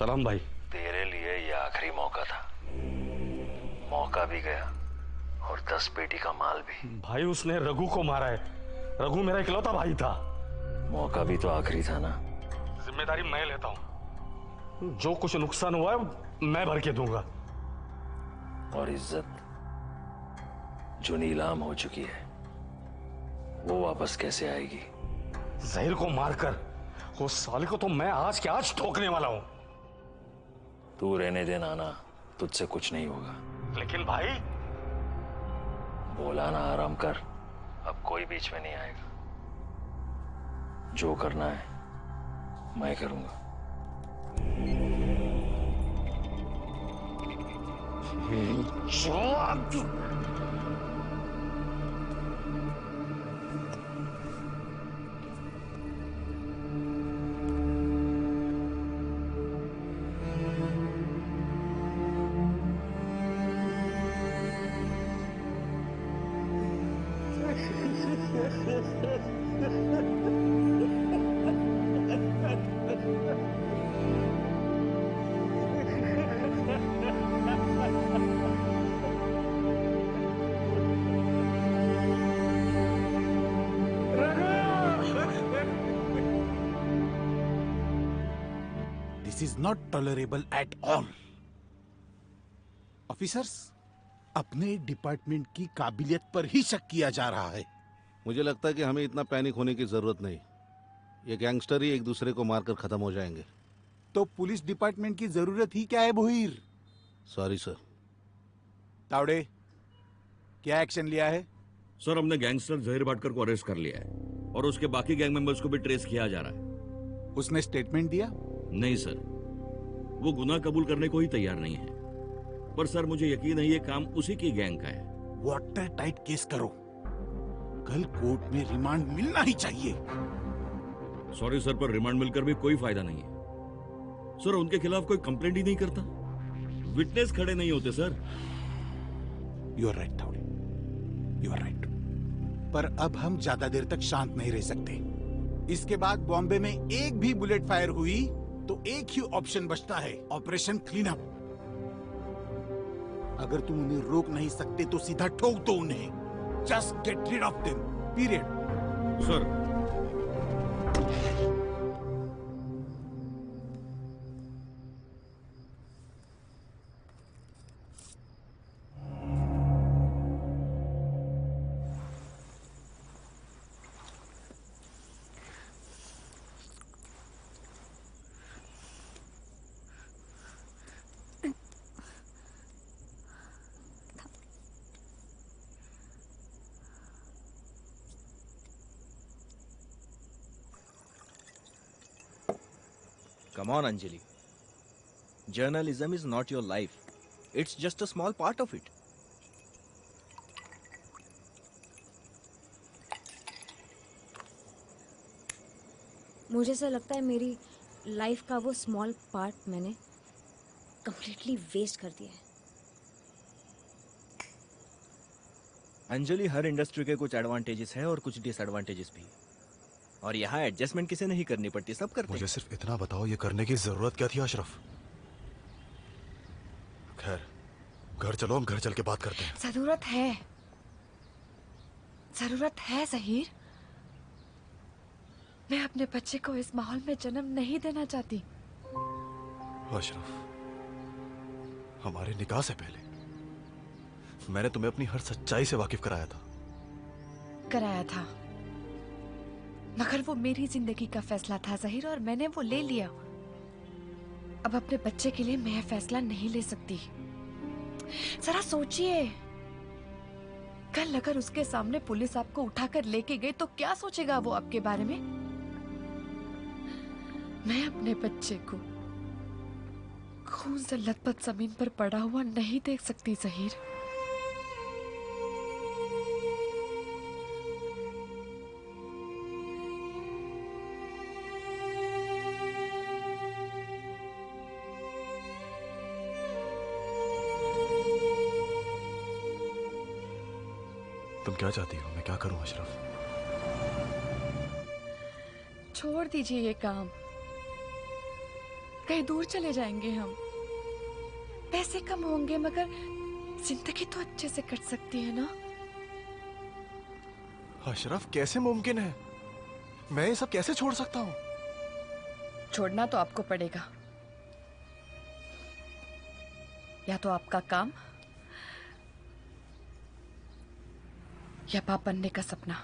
सलाम भाई। तेरे लिए ये आखिरी मौका था। मौका भी गया और 10 पेटी का माल भी। भाई उसने रघु को मारा है। रघु मेरा इकलौता भाई था। मौका भी तो आखिरी था ना। जिम्मेदारी मैं लेता हूं। जो कुछ नुकसान हुआ है मैं भर के दूंगा। और इज्जत जो नीलाम हो चुकी है वो वापस कैसे आएगी? जहीर को मारकर उस साले को तो मैं आज के आज ठोकने वाला हूं। तू रहने दे नाना, तुझसे कुछ नहीं होगा। लेकिन भाई। बोला ना आराम कर, अब कोई बीच में नहीं आएगा। जो करना है मैं करूंगा। This is not tolerable at all. Officers, अपने डिपार्टमेंट की काबिलियत पर ही शक किया जा रहा है। मुझे लगता है कि हमें इतना पैनिक होने की जरूरत नहीं। ये गैंगस्टर ही एक दूसरे को मारकर खत्म हो जाएंगे। तो पुलिस डिपार्टमेंट की जरूरत ही क्या है भोईर? Sorry sir. तावड़े, क्या एक्शन लिया है? सर, हमने गैंगस्टर जहीर भाटकर को अरेस्ट कर लिया है और उसके बाकी गैंग मेंबर्स को भी ट्रेस किया जा रहा है। उसने स्टेटमेंट दिया? नहीं सर, वो गुनाह कबूल करने को ही तैयार नहीं है। पर सर, मुझे यकीन है ये काम उसी की गैंग का है। वाटर टाइट केस करो, कल कोर्ट में रिमांड मिलना ही चाहिए। सॉरी सर, पर रिमांड मिलकर भी कोई फायदा नहीं है। सर, उनके खिलाफ कोई कंप्लेंट ही नहीं करता, विटनेस खड़े नहीं होते sir. You are right Tawde, you are right. पर अब हम ज्यादा देर तक शांत नहीं रह सकते। इसके बाद बॉम्बे में एक भी बुलेट फायर हुई तो एक ही ऑप्शन बचता है, ऑपरेशन क्लीन अप। अगर तुम उन्हें रोक नहीं सकते तो सीधा ठोक दो उन्हें। Just get rid of them, period. Sir, Come on, Anjali. Journalism is not your life. It's just a small part of it. मुझे ऐसा लगता है मेरी लाइफ का वो स्मॉल पार्ट मैंने कंप्लीटली वेस्ट कर दिया है। अंजलि, हर इंडस्ट्री के कुछ एडवांटेजेस हैं और कुछ डिसएडवांटेजेस भी। और यहाँ एडजस्टमेंट किसे नहीं करनी पड़ती, सब करते। मुझे सिर्फ इतना बताओ, ये करने की जरूरत क्या थी अशरफ? खैर, घर चलो, हम घर चल के बात करते हैं। जरूरत है ज़हीर। मैं अपने बच्चे को इस माहौल में जन्म नहीं देना चाहती। अशरफ, हमारे निकाह से पहले मैंने तुम्हें अपनी हर सच्चाई से वाकिफ कराया था। मगर वो मेरी जिंदगी का फैसला था ज़हीर, और मैंने वो ले लिया। अब अपने बच्चे के लिए मैं फैसला नहीं ले सकती। जरा सोचिए, कल अगर उसके सामने पुलिस आपको उठाकर लेके गई तो क्या सोचेगा वो आपके बारे में? मैं अपने बच्चे को खून से लथपथ जमीन पर पड़ा हुआ नहीं देख सकती ज़हीर। तुम क्या चाहती हो? मैं क्या करूं अशरफ? छोड़ दीजिए ये काम। कहीं दूर चले जाएंगे हम। पैसे कम होंगे मगर जिंदगी तो अच्छे से कट सकती है ना। अशरफ, कैसे मुमकिन है? मैं ये सब कैसे छोड़ सकता हूँ? छोड़ना तो आपको पड़ेगा, या तो आपका काम या बाप बनने का सपना।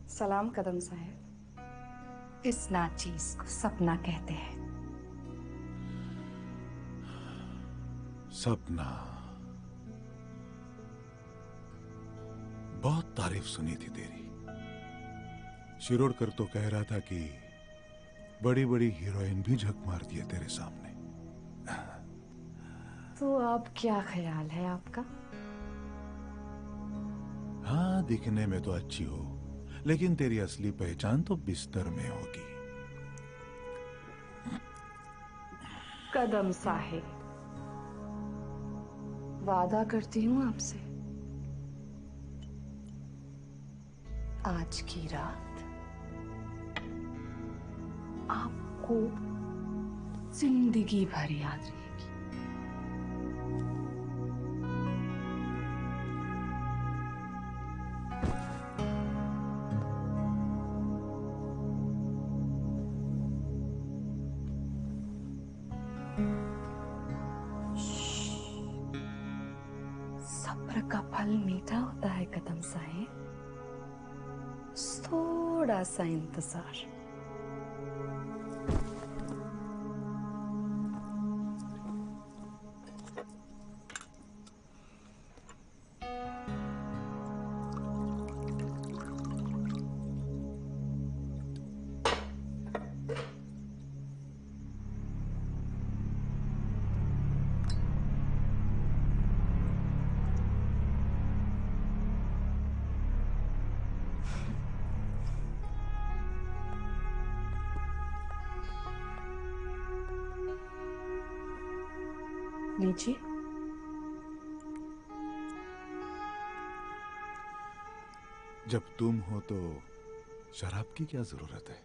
सलाम कदम साहब। इस नाचीज को सपना कहते हैं। सपना, बहुत तारीफ सुनी थी तेरी। शिरोडकर तो कह रहा था कि बड़ी बड़ी हीरोइन भी झक मारती है तेरे सामने। तो अब क्या ख्याल है आपका? हाँ, दिखने में तो अच्छी हो, लेकिन तेरी असली पहचान तो बिस्तर में होगी। कदम साहिब, वादा करती हूँ आपसे, आज की रात आपको जिंदगी भर याद रहेगी। सब्र का फल मीठा होता है कदम साहिब, थोड़ा सा इंतजार। लीजिए। जब तुम हो तो शराब की क्या जरूरत है?